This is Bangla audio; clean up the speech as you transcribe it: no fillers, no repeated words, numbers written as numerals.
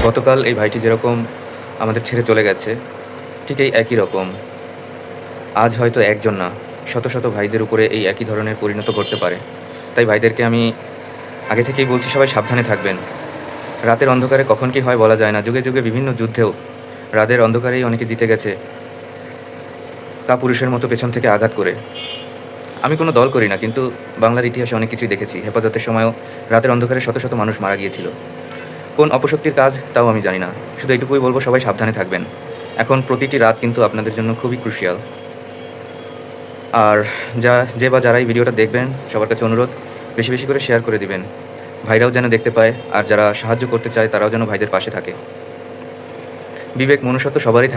গতকাল এই ভাইটি যেরকম আমাদের ছেড়ে চলে গেছে, ঠিক এই একই রকম আজ হয়তো একজন না, শত শত ভাইদের উপরে এই একই ধরনের পরিণত ঘটতে পারে। তাই ভাইদেরকে আমি আগে থেকেই বলছি, সবাই সাবধানে থাকবেন। রাতের অন্ধকারে কখন কী হয় বলা যায় না। যুগে যুগে বিভিন্ন যুদ্ধেও রাতের অন্ধকারেই অনেকে জিতে গেছে, কাপুরুষের মতো পেছন থেকে আঘাত করে। আমি কোনো দল করি না, কিন্তু বাংলার ইতিহাসে অনেক কিছুই দেখেছি। হেফাজতের সময়ও রাতের অন্ধকারে শত শত মানুষ মারা গিয়েছিল। কোন অপশক্তির কাজ তাও আমি জানি না। শুধু এইটুকুই বলব, সবাই সাবধানে থাকবেন। এখন প্রতিটি রাত কিন্তু আপনাদের জন্য খুবই ক্রুশিয়াল। আর যে বা যারা এই ভিডিওটা দেখবেন, সবার কাছে অনুরোধ, বেশি বেশি করে শেয়ার করে দিবেন। ভাইরাও যেন দেখতে পায়, আর যারা সাহায্য করতে চায় তারাও যেন ভাইদের পাশে থাকে। বিবেক মনুষ্যত্ব সবারই থাকে।